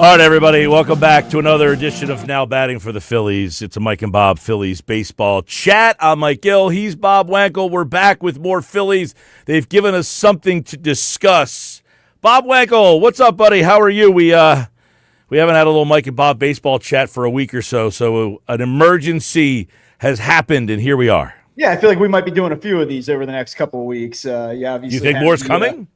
All right, everybody, welcome back to another edition of Now Batting for the Phillies. It's a Mike and Bob Phillies baseball chat. I'm Mike Gill. He's Bob Wankel. We're back with more Phillies. They've given us something to discuss. Bob Wankel, what's up, buddy? How are you? We haven't had a little Mike and Bob baseball chat for a week or so an emergency has happened, and here we are. Yeah, I feel like we might be doing a few of these over the next couple of weeks. Obviously, you think more's coming?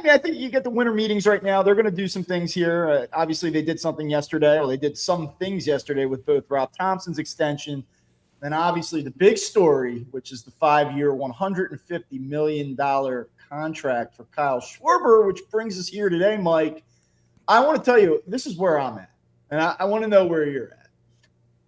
I think you get the winter meetings right now. They're going to do some things here. Obviously, they did something yesterday, or they did some things yesterday with both Rob Thomson's extension, and obviously the big story, which is the 5-year, $150 million contract for Kyle Schwarber, which brings us here today, Mike. I want to tell you, this is where I'm at, and I want to know where you're at.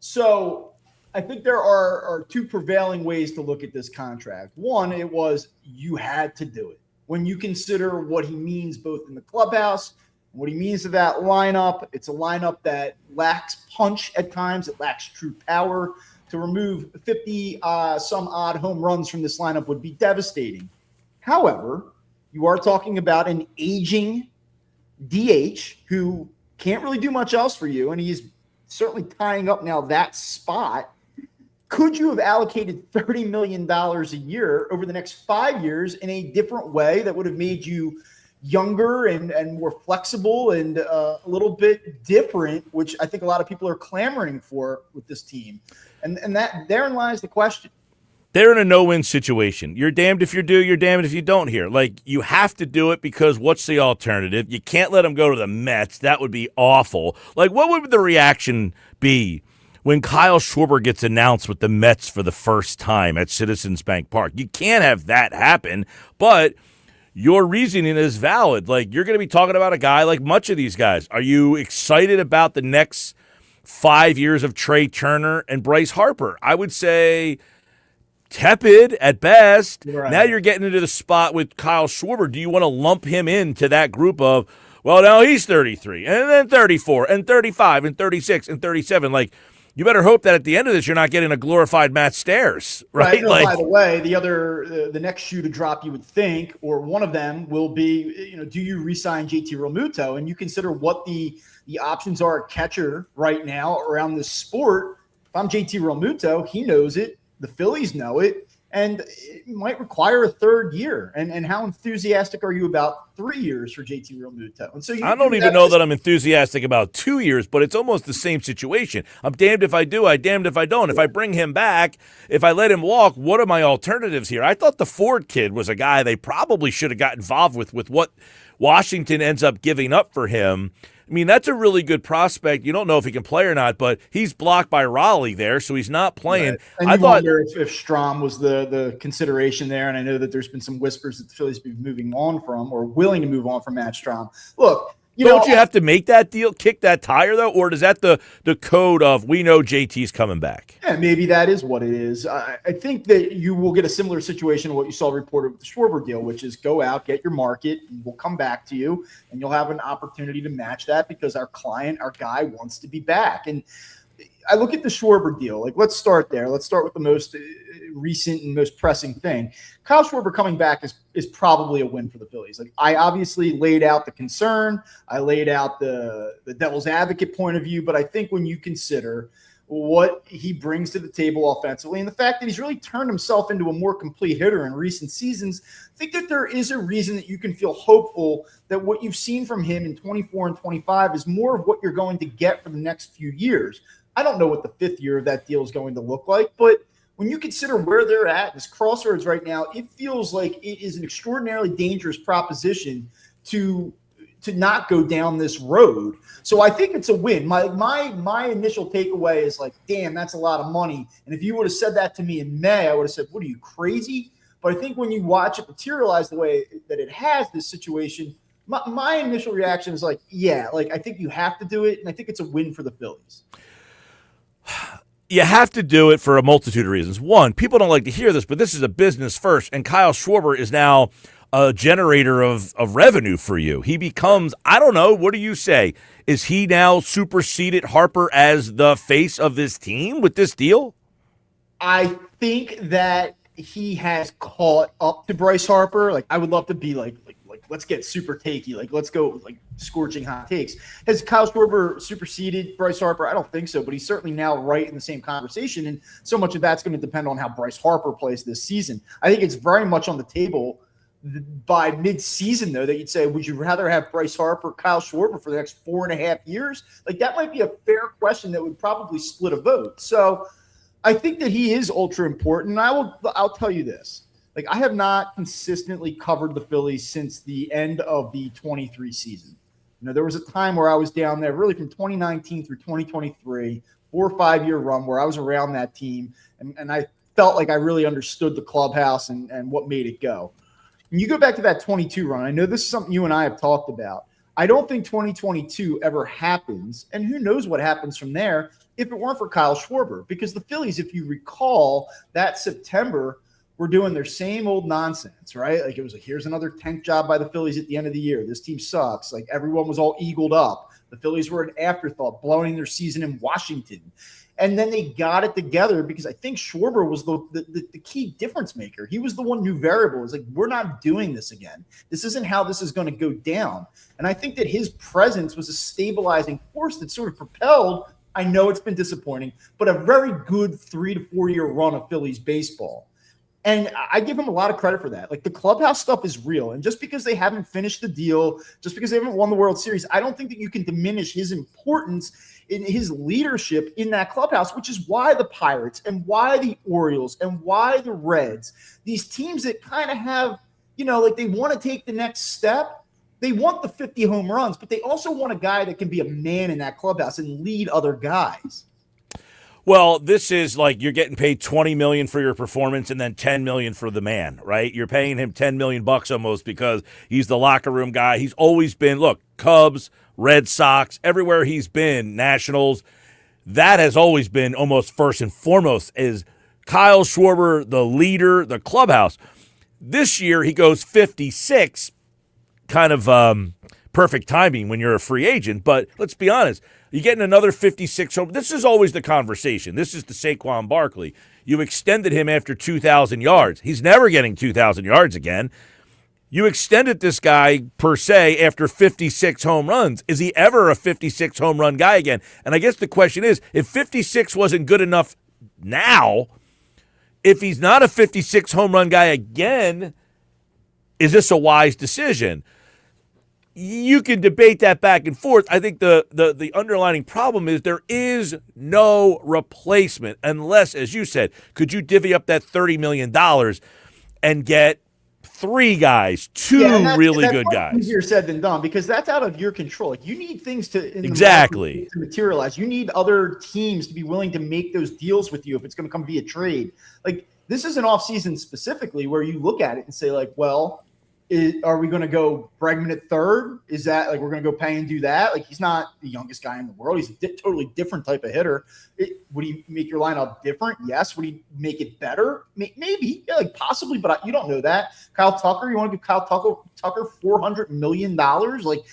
So I think there are two prevailing ways to look at this contract. One, it was you had to do it. When you consider what he means both in the clubhouse, what he means to that lineup, it's a lineup that lacks punch at times. It lacks true power. To remove 50 some odd home runs from this lineup would be devastating. However, you are talking about an aging DH who can't really do much else for you, and he's certainly tying up now that spot. Could you have allocated $30 million a year over the next 5 years in a different way that would have made you younger and more flexible and a little bit different, which I think a lot of people are clamoring for with this team? And that therein lies the question. They're in a no-win situation. You're damned if you do, you're damned if you don't here. Like, you have to do it because what's the alternative? You can't let them go to the Mets. That would be awful. Like, what would the reaction be when Kyle Schwarber gets announced with the Mets for the first time at Citizens Bank Park? You can't have that happen, but your reasoning is valid. Like, you're going to be talking about a guy like much of these guys. Are you excited about the next 5 years of Trey Turner and Bryce Harper? I would say tepid at best. Right. Now you're getting into the spot with Kyle Schwarber. Do you want to lump him into that group of, well, now he's 33, and then 34, and 35, and 36, and 37? Like, you better hope that at the end of this, you're not getting a glorified Matt Stairs, right? No, by the way, the next shoe to drop, you would think, or one of them will be, do you re-sign JT Realmuto? And you consider what the options are at catcher right now around this sport. If I'm JT Realmuto, he knows it. The Phillies know it. And it might require a third year. And how enthusiastic are you about 3 years for JT Realmuto? And so I don't even know that I'm enthusiastic about 2 years, but it's almost the same situation. I'm damned if I do, I'm damned if I don't. If I bring him back, if I let him walk, what are my alternatives here? I thought the Ford kid was a guy they probably should have got involved with what Washington ends up giving up for him. I mean, that's a really good prospect. You don't know if he can play or not, but he's blocked by Raleigh there, so he's not playing. Right. And I wonder if Strahm was the consideration there, and I know that there's been some whispers that the Phillies be moving on from or willing to move on from Matt Strahm. Look, don't you have to make that deal, kick that tire, though? Or is that the code of we know JT's coming back? Yeah, maybe that is what it is. I think that you will get a similar situation to what you saw reported with the Schwarber deal, which is go out, get your market, and we'll come back to you, and you'll have an opportunity to match that because our client, our guy, wants to be back. And I look at the Schwarber deal. Like, let's start there. Let's start with the most recent and most pressing thing. Kyle Schwarber coming back is probably a win for the Phillies. Like, I obviously laid out the concern. I laid out the devil's advocate point of view. But I think when you consider what he brings to the table offensively and the fact that he's really turned himself into a more complete hitter in recent seasons, I think that there is a reason that you can feel hopeful that what you've seen from him in 24 and 25 is more of what you're going to get for the next few years. I don't know what the fifth year of that deal is going to look like, but when you consider where they're at, this crossroads right now, it feels like it is an extraordinarily dangerous proposition to not go down this road. So I think it's a win. My initial takeaway is like, damn, that's a lot of money. And if you would have said that to me in May, I would have said, what are you, crazy? But I think when you watch it materialize the way that it has, this situation, my initial reaction is like, yeah, like I think you have to do it, and I think it's a win for the Phillies. You have to do it for a multitude of reasons. One, people don't like to hear this, but this is a business first, and Kyle Schwarber is now a generator of revenue for you. He becomes, I don't know, what do you say? Is he now superseded Harper as the face of this team with this deal? I think that he has caught up to Bryce Harper. Like, I would love to be like let's get super takey. Like, let's go like scorching hot takes. Has Kyle Schwarber superseded Bryce Harper? I don't think so, but he's certainly now right in the same conversation. And so much of that's going to depend on how Bryce Harper plays this season. I think it's very much on the table by mid-season, though, that you'd say, would you rather have Bryce Harper, Kyle Schwarber for the next 4.5 years? Like, that might be a fair question that would probably split a vote. So I think that he is ultra important. I'll tell you this. Like, I have not consistently covered the Phillies since the end of the 23 season. There was a time where I was down there really from 2019 through 2023, 4 or 5 year run where I was around that team. And I felt like I really understood the clubhouse and what made it go. And you go back to that 22 run. I know this is something you and I have talked about. I don't think 2022 ever happens. And who knows what happens from there if it weren't for Kyle Schwarber. Because the Phillies, if you recall, that September – were doing their same old nonsense, right? Like, it was like, here's another tank job by the Phillies at the end of the year. This team sucks. Like, everyone was all eagled up. The Phillies were an afterthought, blowing their season in Washington. And then they got it together because I think Schwarber was the key difference maker. He was the one new variable. It was like, we're not doing this again. This isn't how this is going to go down. And I think that his presence was a stabilizing force that sort of propelled, I know it's been disappointing, but a very good 3 to 4 year run of Phillies baseball. And I give him a lot of credit for that. Like, the clubhouse stuff is real. And just because they haven't finished the deal, just because they haven't won the World Series, I don't think that you can diminish his importance in his leadership in that clubhouse, which is why the Pirates and why the Orioles and why the Reds, these teams that kind of have, like they want to take the next step, they want the 50 home runs, but they also want a guy that can be a man in that clubhouse and lead other guys. Well, this is like you're getting paid $20 million for your performance and then $10 million for the man, right? You're paying him $10 million almost because he's the locker room guy. He's always been, look, Cubs, Red Sox, everywhere he's been, Nationals. That has always been almost first and foremost is Kyle Schwarber, the leader, the clubhouse. This year he goes 56, kind of perfect timing when you're a free agent. But let's be honest. You're getting another 56 home. This is always the conversation. This is the Saquon Barkley. You extended him after 2,000 yards. He's never getting 2,000 yards again. You extended this guy, per se, after 56 home runs. Is he ever a 56 home run guy again? And I guess the question is, if 56 wasn't good enough now, if he's not a 56 home run guy again, is this a wise decision? You can debate that back and forth. I think the underlying problem is there is no replacement unless, as you said, could you divvy up that $30 million and get 3 guys, 2 really good guys? Easier said than done because that's out of your control. Like, you need things to materialize. You need other teams to be willing to make those deals with you if it's going to come via trade. Like, this is an offseason specifically where you look at it and say, like, well, are we going to go Bregman at third? Is that like we're going to go pay and do that? Like, he's not the youngest guy in the world. He's a totally different type of hitter. Would he make your lineup different? Yes. Would he make it better? Maybe. Yeah, like possibly, but you don't know that. Kyle Tucker, you want to give Kyle Tucker $400 million? Like,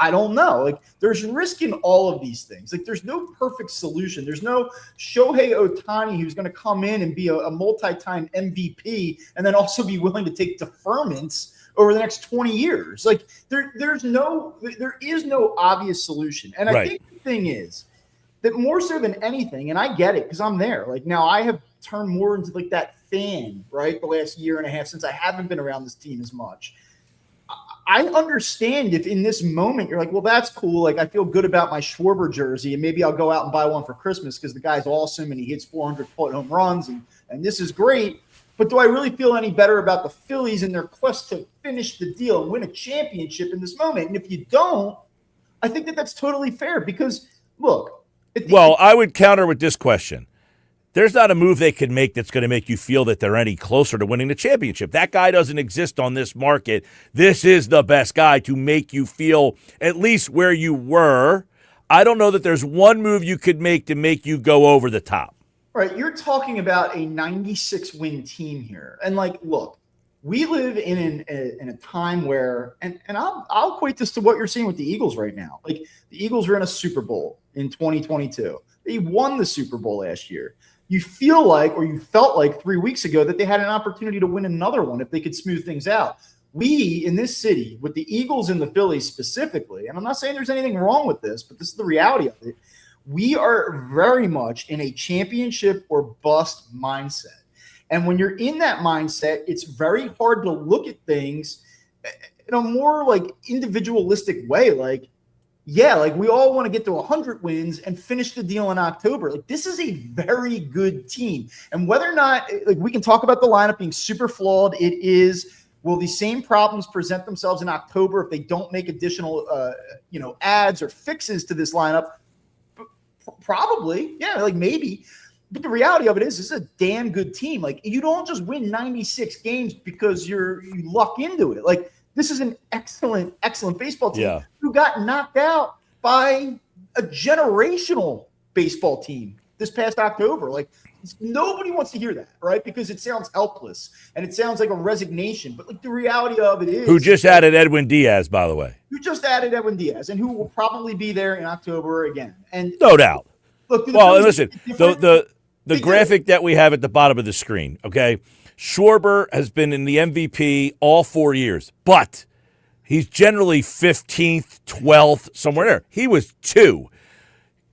I don't know. Like, there's risk in all of these things. Like, there's no perfect solution. There's no Shohei Ohtani who's going to come in and be a multi-time MVP and then also be willing to take deferments over the next 20 years. Like, there is no obvious solution. And I think the thing is that more so than anything, and I get it because I'm there. Like, now I have turned more into like that fan, right? The last year and a half since I haven't been around this team as much. I understand if in this moment you're like, well, that's cool. Like, I feel good about my Schwarber jersey and maybe I'll go out and buy one for Christmas because the guy's awesome and he hits 400-foot home runs and this is great. But do I really feel any better about the Phillies and their quest to finish the deal and win a championship in this moment? And if you don't, I think that that's totally fair because, look. I would counter with this question. There's not a move they could make that's going to make you feel that they're any closer to winning the championship. That guy doesn't exist on this market. This is the best guy to make you feel at least where you were. I don't know that there's one move you could make to make you go over the top. Right, you're talking about a 96-win team here. And, like, look, we live in a time where, and I'll equate this to what you're seeing with the Eagles right now. Like, the Eagles are in a Super Bowl in 2022. They won the Super Bowl last year. You feel like, or you felt like 3 weeks ago that they had an opportunity to win another one if they could smooth things out. we in this city, with the Eagles and the Phillies specifically, and I'm not saying there's anything wrong with this, but this is the reality of it. We are very much in a championship or bust mindset. And when you're in that mindset, it's very hard to look at things in a more like individualistic way. Like, yeah, like we all want to get to 100 wins and finish the deal in October. Like, this is a very good team. And whether or not, like, we can talk about the lineup being super flawed, it is. Will the same problems present themselves in October if they don't make additional, adds or fixes to this lineup? Probably, yeah, like maybe. But the reality of it is, this is a damn good team. Like, you don't just win 96 games because you luck into it. Like, this is an excellent, excellent baseball team who got knocked out by a generational baseball team this past October. Like, nobody wants to hear that, right? Because it sounds helpless and it sounds like a resignation. But like the reality of it is, who just added Edwin Diaz, by the way. Who just added Edwin Diaz, and who will probably be there in October again. And no doubt. Look, well, and listen, the graphic that we have at the bottom of the screen, okay? Schwarber has been in the MVP all 4 years, but he's generally 15th, 12th, somewhere there. He was 2.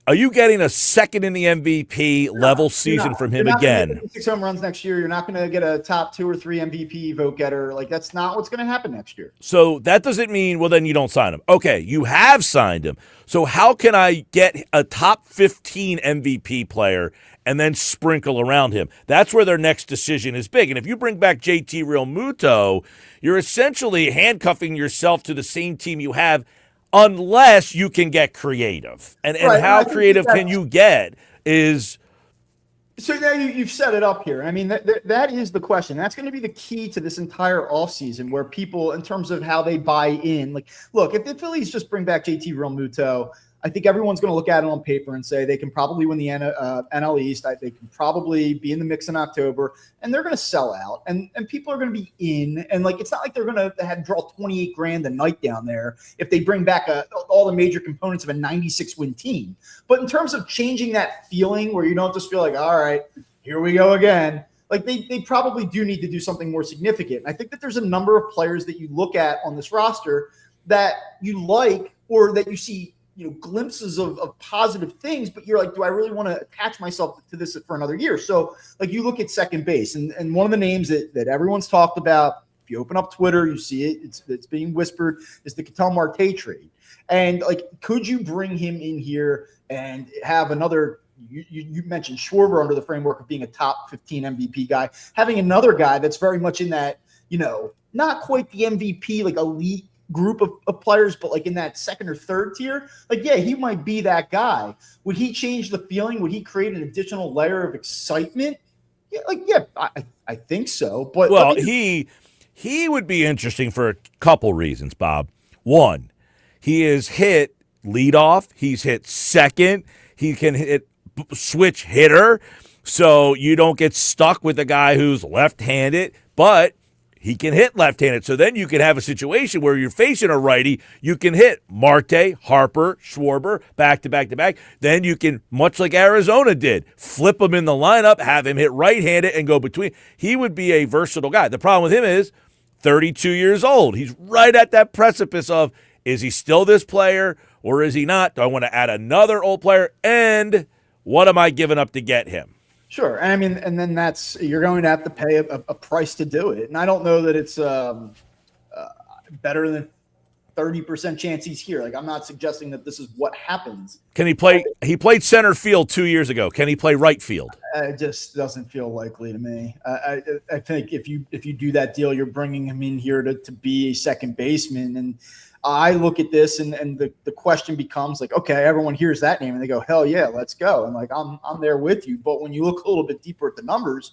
Are you getting a second in the MVP level season from him again? 6 home runs next year. You're not going to get a top 2 or 3 MVP vote getter. Like, that's not what's going to happen next year. So that doesn't mean, well, then you don't sign him. Okay, you have signed him. So how can I get a top 15 MVP player and then sprinkle around him? That's where their next decision is big. And if you bring back JT Realmuto, you're essentially handcuffing yourself to the same team you have, unless you can get creative. And how creative can you get is... So now you've set it up here. I mean, that is the question. That's going to be the key to this entire offseason, where people, in terms of how they buy in, like, look, if the Phillies just bring back JT Realmuto, I think everyone's going to look at it on paper and say they can probably win the NL East. They can probably be in the mix in October, and they're going to sell out, and people are going to be in. And like, it's not like they're going to draw $28,000 a night down there if they bring back all the major components of a 96-win team. But in terms of changing that feeling, where you don't just feel like, all right, here we go again. Like, they probably do need to do something more significant. And I think that there's a number of players that you look at on this roster that you like, or that you see, glimpses of positive things, but you're like, do I really want to attach myself to this for another year? So like, you look at second base, and one of the names that everyone's talked about, if you open up Twitter, you see it, it's being whispered, is the Ketel Marte trade. And like, could you bring him in here and have another, you mentioned Schwarber under the framework of being a top 15 MVP guy, having another guy that's very much in that, not quite the MVP, like elite group of players, but like in that second or third tier, like, yeah, he might be that guy. Would he change the feeling? Would he create an additional layer of excitement? Yeah, I think so. But well, he would be interesting for a couple reasons, Bob. One, he is hit leadoff. He's hit second. He can hit switch hitter, so you don't get stuck with a guy who's left-handed, but he can hit left-handed. So then you can have a situation where you're facing a righty. You can hit Marte, Harper, Schwarber, back to back to back. Then you can, much like Arizona did, flip him in the lineup, have him hit right-handed and go between. He would be a versatile guy. The problem with him is 32 years old. He's right at that precipice of, is he still this player or is he not? Do I want to add another old player? And what am I giving up to get him? Sure. And I mean, and then you're going to have to pay a price to do it. And I don't know that it's better than 30% chance he's here. Like, I'm not suggesting that this is what happens. Can he play? He played center field 2 years ago. Can he play right field? It just doesn't feel likely to me. I think if you do that deal, you're bringing him in here to be a second baseman. And I look at this and the question becomes like, okay, everyone hears that name and they go, hell yeah, let's go. And like, I'm there with you. But when you look a little bit deeper at the numbers,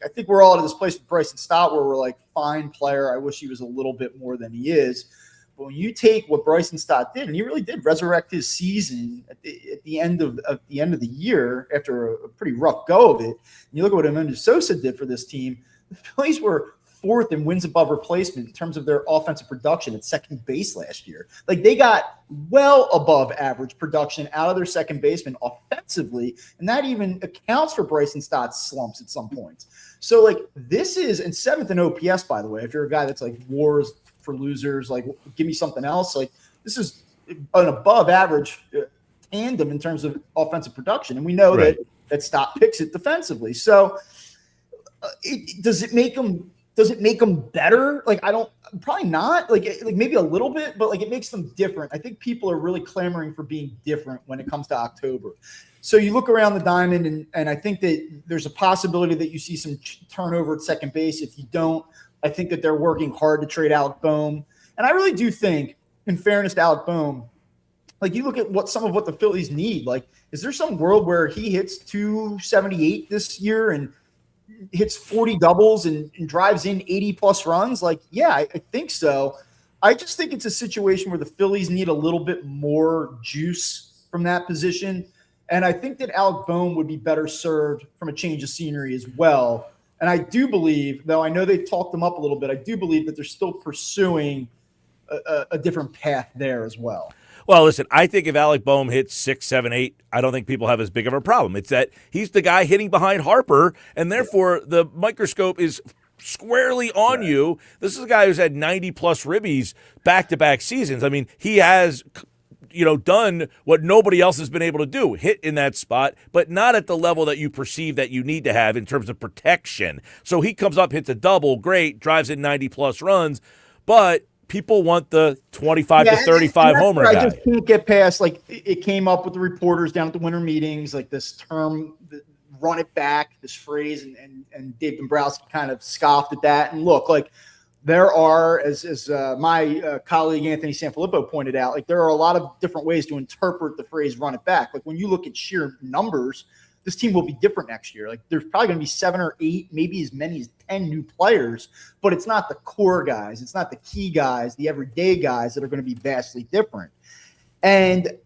I think we're all at this place with Bryson Stott where we're like, fine player. I wish he was a little bit more than he is. But when you take what Bryson Stott did, and he really did resurrect his season at the end of the year after a pretty rough go of it, and you look at what Emmanuel Sosa did for this team, the Phillies were fourth in wins above replacement in terms of their offensive production at second base last year. Like, they got well above average production out of their second baseman offensively, and that even accounts for Bryson Stott's slumps at some points. So, like, this is – and seventh in OPS, by the way, if you're a guy that's like WAR's for losers. Like, give me something else. Like, this is an above average tandem in terms of offensive production. And we know that Stott picks it defensively. So does it make them better? Like, probably not. Like maybe a little bit, but like it makes them different. I think people are really clamoring for being different when it comes to October. So you look around the diamond, and I think that there's a possibility that you see some turnover at second base. If you don't, I think that they're working hard to trade Alec Boehm. And I really do think, in fairness to Alec Boehm, like you look at some of what the Phillies need. Like, is there some world where he hits 278 this year and hits 40 doubles and drives in 80-plus runs? Like, yeah, I think so. I just think it's a situation where the Phillies need a little bit more juice from that position. And I think that Alec Boehm would be better served from a change of scenery as well. And I do believe, though I know they've talked him up a little bit, I do believe that they're still pursuing a different path there as well. Well, listen, I think if Alec Boehm hits 6, 7, 8, I don't think people have as big of a problem. It's that he's the guy hitting behind Harper, and therefore the microscope is squarely on you. This is a guy who's had 90-plus ribbies back-to-back seasons. I mean, he has done what nobody else has been able to do, hit in that spot, but not at the level that you perceive that you need to have in terms of protection. So he comes up, hits a double, great, drives in 90-plus runs, but people want the 25 to 35 homer guy. I just can't get past, like, it came up with the reporters down at the winter meetings, like this term, run it back, this phrase, and Dave Dombrowski kind of scoffed at that. And look, like, there are, as my colleague Anthony Sanfilippo pointed out, like there are a lot of different ways to interpret the phrase run it back. Like when you look at sheer numbers, this team will be different next year. Like there's probably going to be 7 or 8, maybe as many as 10 new players, but it's not the core guys. It's not the key guys, the everyday guys that are going to be vastly different. And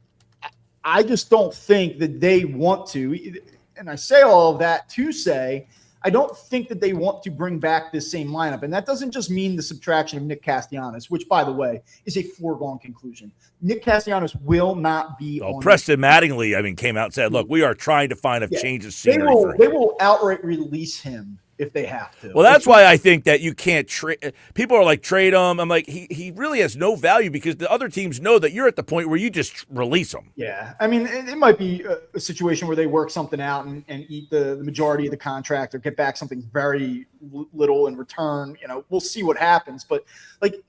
I just don't think that they want to, and I say all of that to say, I don't think that they want to bring back this same lineup. And that doesn't just mean the subtraction of Nick Castellanos, which, by the way, is a foregone conclusion. Nick Castellanos will not be on. Preston Mattingly, came out and said, look, we are trying to find a change of scenery for him. They will outright release him if they have to. Well, that's why I think that you can't trade. People are like, trade him. I'm like, he really has no value because the other teams know that you're at the point where you just release him. Yeah. I mean, it might be a situation where they work something out and eat the majority of the contract or get back something very little in return. We'll see what happens. But, like,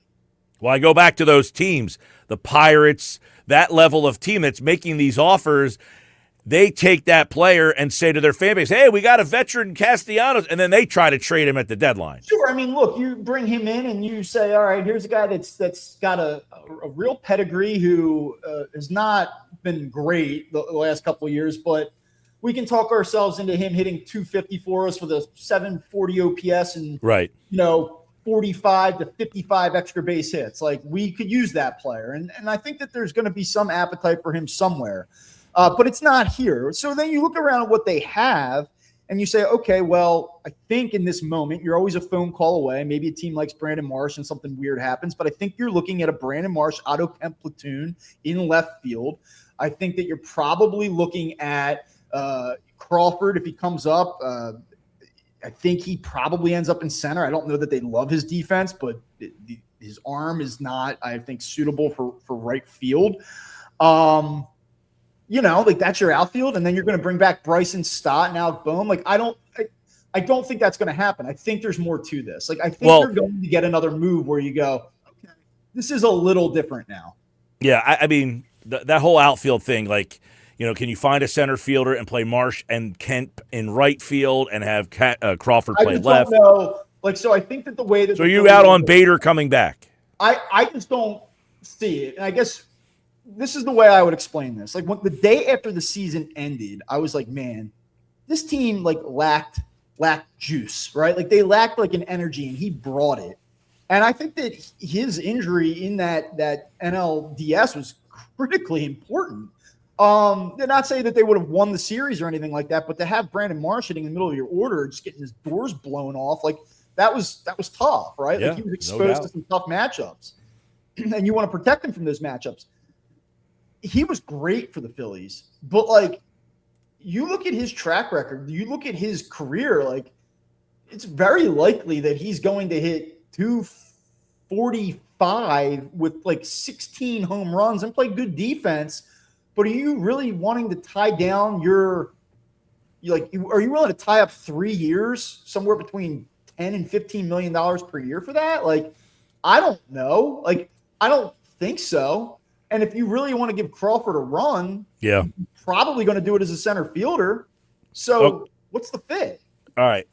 well, I go back to those teams, the Pirates, that level of team that's making these offers. They take that player and say to their fan base, hey, we got a veteran Castellanos, and then they try to trade him at the deadline. Sure. I mean, look, you bring him in and you say, all right, here's a guy that's got a real pedigree who has not been great the last couple of years, but we can talk ourselves into him hitting 250 for us with a 740 OPS and, 45 to 55 extra base hits. Like, we could use that player. And I think that there's going to be some appetite for him somewhere. But it's not here. So then you look around at what they have and you say, okay, well, I think in this moment, you're always a phone call away. Maybe a team likes Brandon Marsh and something weird happens, but I think you're looking at a Brandon Marsh Otto Kemp platoon in left field. I think that you're probably looking at Crawford if he comes up. I think he probably ends up in center. I don't know that they love his defense, but his arm is not, I think, suitable for right field. That's your outfield, and then you're going to bring back Bryson Stott and Alec Boehm. Like, I don't think that's going to happen. I think there's more to this. Like, I think you're going to get another move where you go, okay, this is a little different now. Yeah, I mean, that whole outfield thing, like, can you find a center fielder and play Marsh and Kemp in right field and have Crawford play left? No, like, so I think that the way that so you out on Bader coming back? I just don't see it, and I guess this is the way I would explain this. Like, when the day after the season ended, I was like, man, this team lacked juice, right? Like, they lacked like an energy, and he brought it. And I think that his injury in that NLDS was critically important. They're not saying that they would have won the series or anything like that, but to have Brandon Marsh hitting in the middle of your order, just getting his doors blown off, like that was tough, right? Yeah, like, he was exposed to some tough matchups, and you want to protect him from those matchups. He was great for the Phillies, but like, you look at his track record, you look at his career, like, it's very likely that he's going to hit 45 with like 16 home runs and play good defense. But are you really wanting to tie down are you willing to tie up 3 years, somewhere between 10 and $15 million per year for that? Like, I don't know. Like, I don't think so. And if you really want to give Crawford a run, yeah, you're probably going to do it as a center fielder. So what's the fit? All right.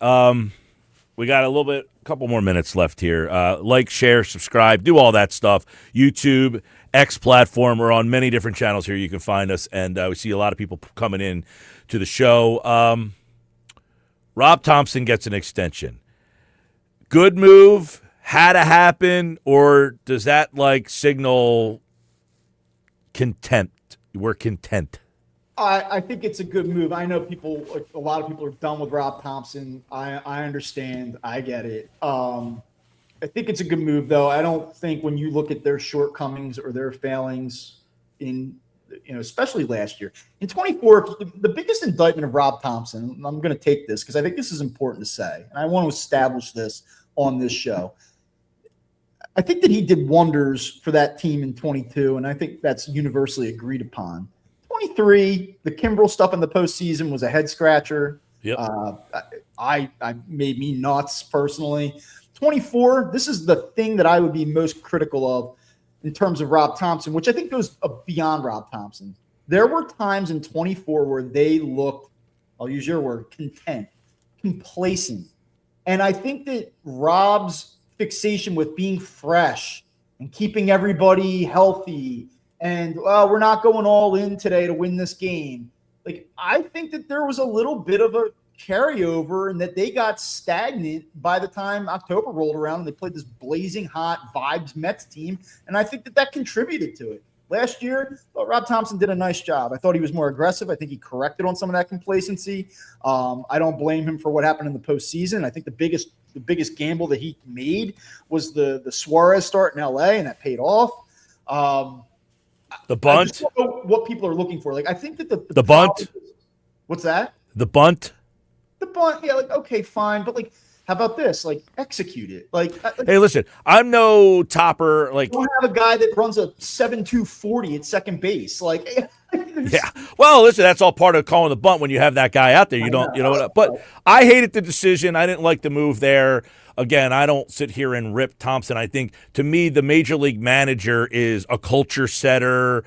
We got a couple more minutes left here. Like, share, subscribe, do all that stuff. YouTube, X platform. We're on many different channels here. You can find us, and we see a lot of people coming in to the show. Rob Thomson gets an extension. Good move, had to happen, or does that signal contempt? We're content. I think it's a good move. I know a lot of people are done with Rob Thomson. I understand. I get it. I think it's a good move, though. I don't think when you look at their shortcomings or their failings especially last year. In 24, the biggest indictment of Rob Thomson, I'm going to take this because I think this is important to say, and I want to establish this on this show. I think that he did wonders for that team in 22, and I think that's universally agreed upon. 23, the Kimbrel stuff in the postseason was a head scratcher. Yep. I made me nuts personally. 24, this is the thing that I would be most critical of in terms of Rob Thomson, which I think goes beyond Rob Thomson. There were times in 24 where they looked, I'll use your word, content, complacent. And I think that Rob's fixation with being fresh and keeping everybody healthy and we're not going all in today to win this game. I think that there was a little bit of a carryover and that they got stagnant by the time October rolled around and they played this blazing hot vibes Mets team. And I think that contributed to it. Last year, Rob Thomson did a nice job. I thought he was more aggressive. I think he corrected on some of that complacency. I don't blame him for what happened in the postseason. I think the biggest gamble that he made was the Suarez start in LA, and that paid off. The bunt. I just don't know what people are looking for. I think that the bunt. What's that? The bunt. The bunt. Yeah. Okay, fine. But how about this? Execute it. Hey, listen, I'm no topper. You don't have a guy that runs a 7.2 40 at second base. Yeah. Well, listen, that's all part of calling the bunt when you have that guy out there. You know what? But I hated the decision. I didn't like the move there. Again, I don't sit here and rip Thomson. I think, to me, the major league manager is a culture setter,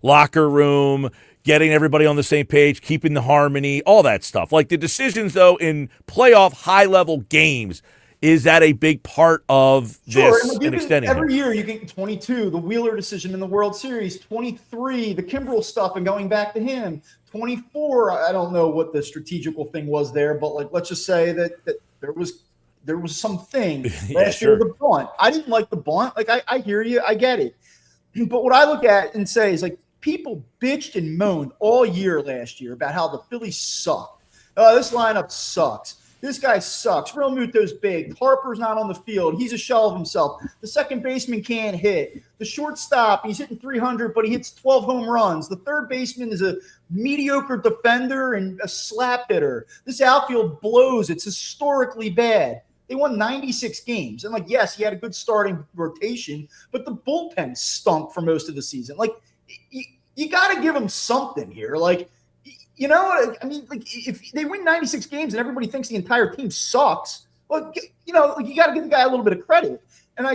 locker room, getting everybody on the same page, keeping the harmony, all that stuff. The decisions, though, in playoff high-level games, is that a big part of this and extending every year you get 22, the Wheeler decision in the World Series, 23, the Kimbrel stuff and going back to him, 24, I don't know what the strategical thing was there, but let's just say that there was something last year, the bunt. I didn't like the bunt. I hear you. I get it. But what I look at and say is people bitched and moaned all year last year about how the Phillies suck. This lineup sucks. This guy sucks. Real Muto's big. Harper's not on the field. He's a shell of himself. The second baseman can't hit. The shortstop, he's hitting 300, but he hits 12 home runs. The third baseman is a mediocre defender and a slap hitter. This outfield blows. It's historically bad. They won 96 games. And yes, he had a good starting rotation, but the bullpen stunk for most of the season. You got to give him something here. If they win 96 games and everybody thinks the entire team sucks, you got to give the guy a little bit of credit. And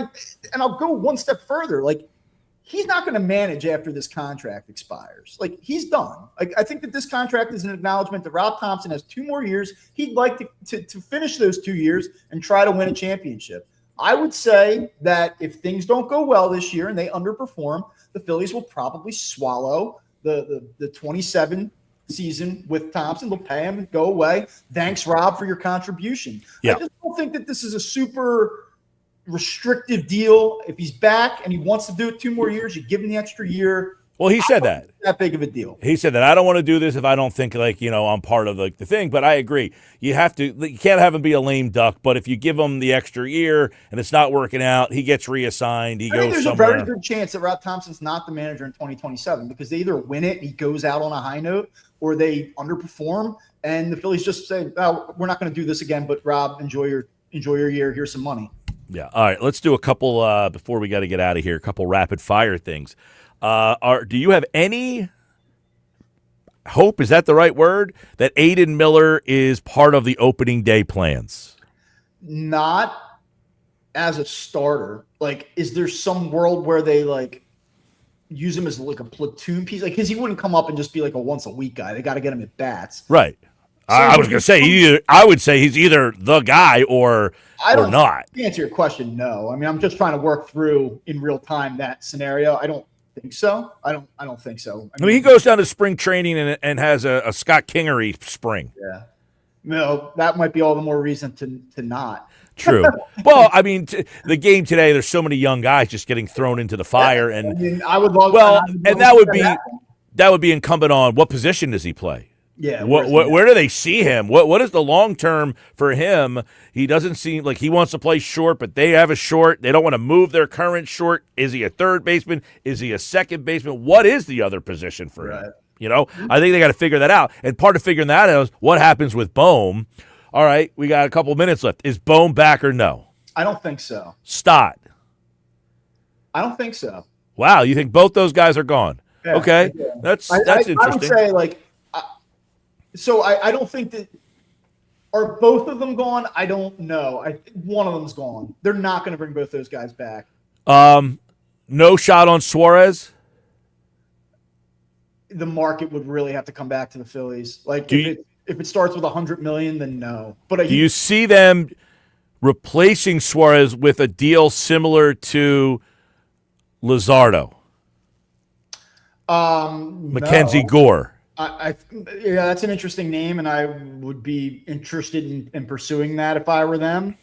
I'll go one step further. He's not going to manage after this contract expires. He's done. I think that this contract is an acknowledgement that Rob Thomson has 2 more years. He'd like to finish those 2 years and try to win a championship. I would say that if things don't go well this year and they underperform, the Phillies will probably swallow the 27 season with Thomson. They'll pay him and go away. Thanks, Rob, for your contribution. Yeah. I just don't think that this is a super restrictive deal. If he's back and he wants to do it 2 more years, you give him the extra year. Well, he said that. That big of a deal. He said that I don't want to do this if I don't think I'm part of the thing. But I agree. You can't have him be a lame duck. But if you give him the extra year and it's not working out, he gets reassigned. I think there's somewhere. a very good chance that Rob Thompson's not the manager in 2027 because they either win it and he goes out on a high note, or they underperform and the Phillies just say, "Oh, we're not going to do this again." But Rob, enjoy your year. Here's some money. Yeah. All right. Let's do a couple before we got to get out of here. A couple rapid fire things. Do you have any hope? Is that the right word? That Aiden Miller is part of the opening day plans? Not as a starter. Like, is there some world where they like use him as like a platoon piece? Like, because he wouldn't come up and just be like a once a week guy. They got to get him at bats. Right. I was going to say, I would say he's either the guy or not. To answer your question, no. I mean, I'm just trying to work through in real time that scenario. I don't think so. I don't think so. I mean, he goes down to spring training and has a Scott Kingery spring. Yeah. No, that might be all the more reason to not. True. Well, I mean, the game today, there's so many young guys just getting thrown into the fire, and I mean, I would love. Well, and that would be incumbent on what position does he play? Yeah. Where do they see him? What is the long term for him? He doesn't seem like he wants to play short, but they have a short. They don't want to move their current short. Is he a third baseman? Is he a second baseman? What is the other position for him? You know, I think they got to figure that out. And part of figuring that out is what happens with Bohm. All right, we got a couple minutes left. Is Bohm back or no? I don't think so. Stott. I don't think so. Wow, you think both those guys are gone? Yeah, okay, that's interesting. I would say like. So I don't think that – are both of them gone? I don't know. I think one of them's gone. They're not going to bring both those guys back. No shot on Suarez? The market would really have to come back to the Phillies. Like if it starts with $100 million, then no. But do you see them replacing Suarez with a deal similar to Luzardo? Mackenzie Gore. Yeah, that's an interesting name, and I would be interested in pursuing that if I were them.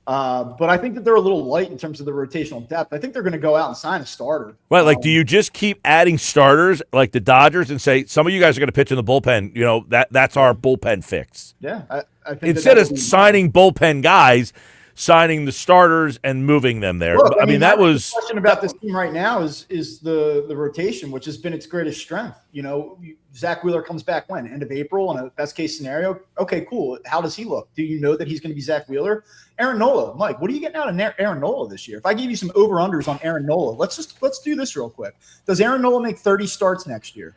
But I think that they're a little light in terms of the rotational depth. I think they're going to go out and sign a starter. Right, like do you just keep adding starters like the Dodgers and say some of you guys are going to pitch in the bullpen? You know that's our bullpen fix. Yeah, I think instead of signing bullpen guys, signing the starters and moving them there. Look, I mean that was the question about this team right now is the rotation, which has been its greatest strength. You know, Zach Wheeler comes back when? End of April in a best case scenario. Okay, cool. How does he look? Do you know that he's going to be Zach Wheeler? Aaron Nola, Mike, what are you getting out of Aaron Nola this year? If I gave you some over-unders on Aaron Nola, let's do this real quick. Does Aaron Nola make 30 starts next year?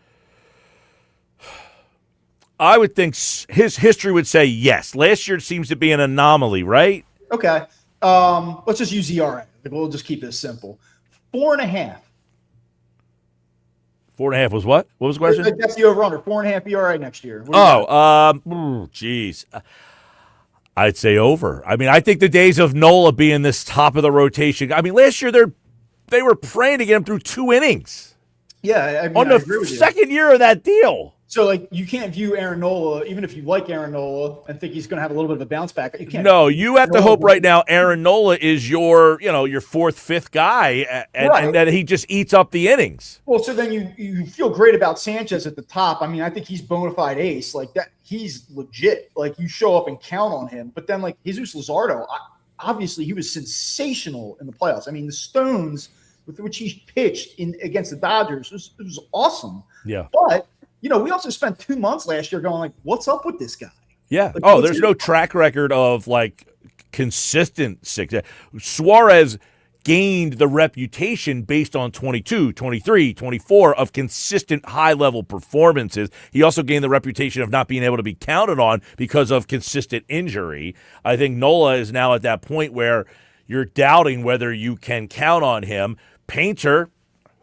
I would think his history would say yes. Last year seems to be an anomaly, right? Okay. Let's just use ERA. We'll just keep this simple. 4.5. 4.5 was what? What was the question? That's the over-under. 4.5 ERA next year. Geez. I'd say over. I mean, I think the days of Nola being this top of the rotation. I mean, last year they were praying to get him through 2 innings. Yeah, I mean, on the second year of that deal. So, like, you can't view Aaron Nola, even if you like Aaron Nola and think he's going to have a little bit of a bounce back. You can't. No, you have to hope right now Aaron Nola is your 4th, 5th guy, and that he just eats up the innings. Well, so then you feel great about Sanchez at the top. I mean, I think he's bona fide ace. Like, that, he's legit. Like, you show up and count on him. But then, like, Jesus Luzardo, obviously he was sensational in the playoffs. I mean, the stones with which he pitched against the Dodgers it was awesome. Yeah. But we also spent 2 months last year going like, what's up with this guy? Yeah. Like, there's no track record of like consistent success. Suarez gained the reputation based on 22, 23, 24 of consistent high-level performances. He also gained the reputation of not being able to be counted on because of consistent injury. I think Nola is now at that point where you're doubting whether you can count on him. Painter,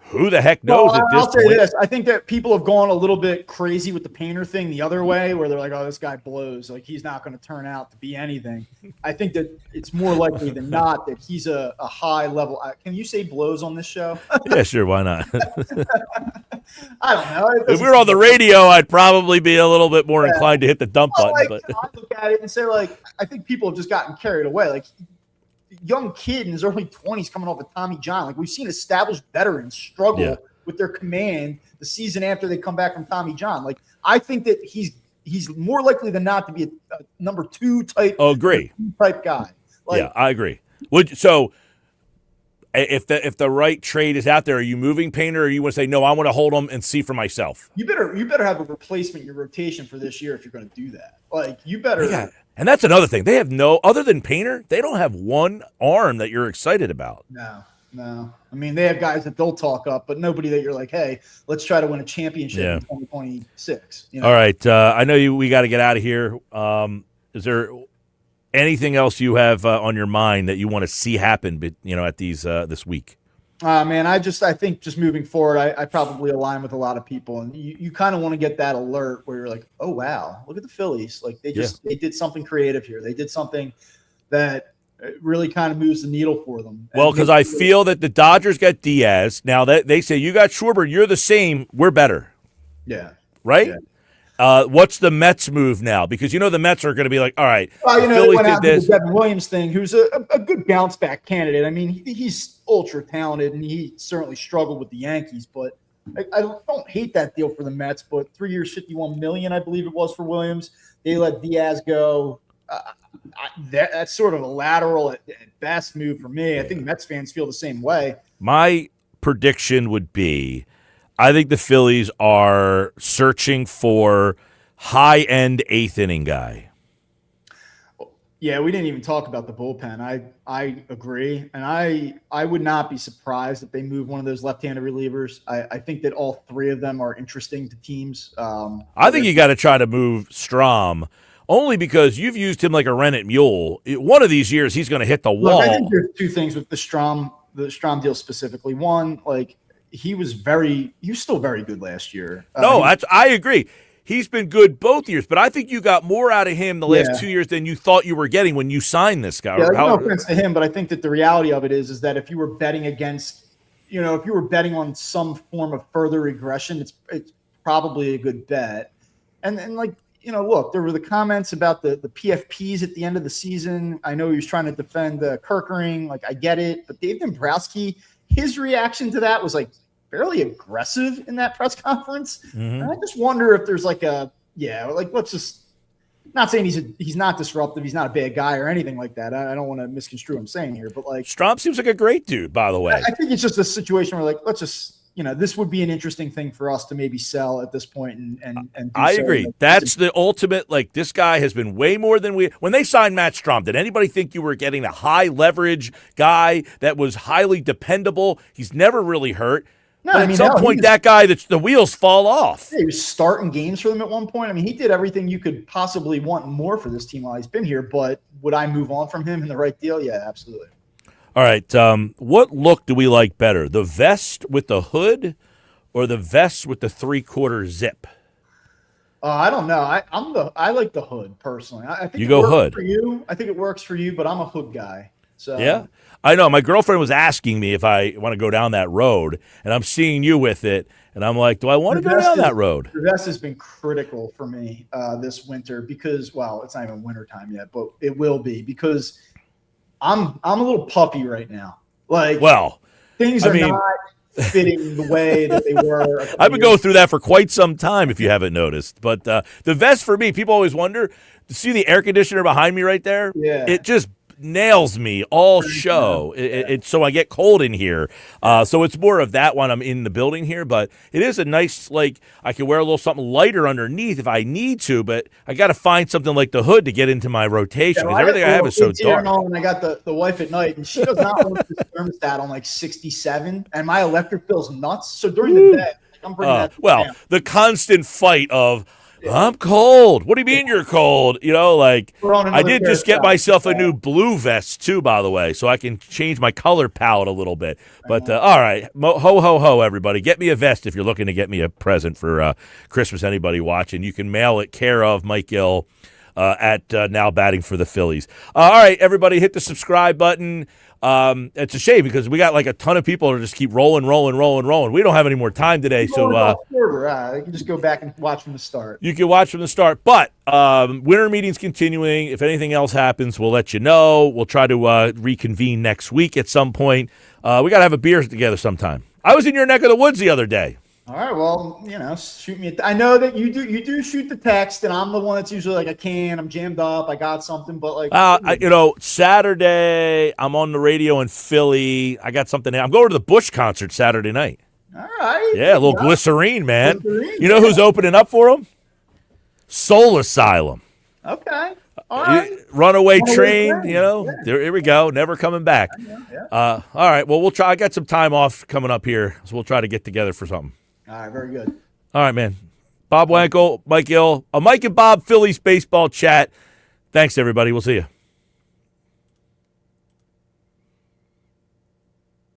who the heck knows at this point? I'll say this. I think that people have gone a little bit crazy with the Painter thing the other way, where they're like, oh, this guy blows. Like, he's not going to turn out to be anything. I think that it's more likely than not that he's a high level. Can you say blows on this show? Yeah, sure. Why not? I don't know. If we were on the radio, I'd probably be a little bit more inclined to hit the dump button. But I look at it and say, like, I think people have just gotten carried away. Like, young kid in his early 20s coming off of Tommy John. Like, we've seen established veterans struggle with their command the season after they come back from Tommy John. Like, I think that he's more likely than not to be a number 2 type. Type guy. Like, yeah, I agree. So if the right trade is out there, are you moving Painter, or you want to say no? I want to hold him and see for myself. You better have a replacement in your rotation for this year if you're going to do that. Like, you better. And that's another thing. They have other than Painter, they don't have one arm that you're excited about. No. I mean, they have guys that they'll talk up, but nobody that you're like, hey, let's try to win a championship in 2026. All right. I know we got to get out of here. Is there anything else you have on your mind that you want to see happen, at these this week? Man, I think just moving forward, I probably align with a lot of people, and you kind of want to get that alert where you're like, oh wow, look at the Phillies, like they did something creative here. They did something that really kind of moves the needle for them. Well, because I feel that the Dodgers got Diaz. Now that they say you got Schwarber, you're the same. We're better. Yeah. Right. Yeah. What's the Mets move now? Because the Mets are going to be like, all right, the Phillies did this. The Devin Williams thing, who's a good bounce back candidate. I mean, he's ultra talented, and he certainly struggled with the Yankees. But I don't hate that deal for the Mets. But 3 years, $51 million, I believe it was for Williams. They let Diaz go. That's sort of a lateral at best move for me. I think Mets fans feel the same way. My prediction would be, I think the Phillies are searching for high-end eighth-inning guy. Yeah, we didn't even talk about the bullpen. I agree, and I would not be surprised if they move one of those left-handed relievers. I think that all three of them are interesting to teams. I think you got to try to move Strahm, only because you've used him like a rennet mule. One of these years, he's going to hit the wall. Look, I think there's two things with the Strahm deal specifically. One, like he was still very good last year. I agree. He's been good both years, but I think you got more out of him the last 2 years than you thought you were getting when you signed this guy. Yeah, no offense to him, but I think that the reality of it is that if you were betting against, if you were betting on some form of further regression, it's probably a good bet. And look, there were the comments about the PFPs at the end of the season. I know he was trying to defend Kerkering. Like, I get it. But Dave Dombrowski, his reaction to that was fairly aggressive in that press conference. Mm-hmm. And I just wonder if there's let's just not saying he's not disruptive. He's not a bad guy or anything like that. I don't want to misconstrue what I'm saying here. But Strahm seems like a great dude, by the way. I think it's just a situation where let's just – this would be an interesting thing for us to maybe sell at this point and I agree. That's the ultimate. This guy has been way more than when they signed Matt Strahm. Did anybody think you were getting a high leverage guy that was highly dependable? He's never really hurt. No, but at some point, that guy, the wheels fall off. He was starting games for them at one point. I mean, he did everything you could possibly want more for this team while he's been here. But would I move on from him in the right deal? Yeah, absolutely. All right. What look do we like better, the vest with the hood or the vest with the 3/4 zip? I don't know. I like the hood personally. I think you go hood for you. I think it works for you, but I'm a hood guy. So yeah, I know. My girlfriend was asking me if I want to go down that road, and I'm seeing you with it, and I'm like, do I want to go down that road? The vest has been critical for me this winter because, well, it's not even winter time yet, but it will be because I'm a little puffy right now. Things are not fitting the way that they were. I've been going through that for quite some time, if you haven't noticed. But the vest for me, people always wonder, see the air conditioner behind me right there? Yeah. It just nails me all show. So I get cold in here. So it's more of that when I'm in the building here. But it is a nice, I can wear a little something lighter underneath if I need to. But I got to find something like the hood to get into my rotation because everything I have is so dark. And I got the wife at night, and she does not want this thermostat on 67, and my electric bill's nuts. So during the day, I'm bringing that. Well, down. The constant fight of, I'm cold. What do you mean you're cold? I did just get myself a new blue vest, too, by the way, so I can change my color palette a little bit. But, all right, ho, ho, ho, everybody. Get me a vest if you're looking to get me a present for Christmas, anybody watching. You can mail it care of Mike Gill at Now Batting for the Phillies. All right, everybody, hit the subscribe button. It's a shame because we got a ton of people who just keep rolling. We don't have any more time today, so you can just go back and watch from the start. You can watch from the start, but winter meeting's continuing. If anything else happens, we'll let you know. We'll try to reconvene next week at some point. We got to have a beer together sometime. I was in your neck of the woods the other day. All right, well, shoot me. I know that you do shoot the text, and I'm the one that's usually I'm jammed up, I got something, but Saturday I'm on the radio in Philly. I got something. I'm going to the Bush concert Saturday night. All right. Yeah, a little Glycerine, man. You know who's opening up for them? Soul Asylum. Okay. All right. Runaway Runaway train, train. Here we go. Never coming back. Yeah. All right. Well, we'll try. I got some time off coming up here, so we'll try to get together for something. All right. Very good. All right, man. Bob Wankel, Mike Ill, a Mike and Bob Phillies baseball chat. Thanks, everybody. We'll see you.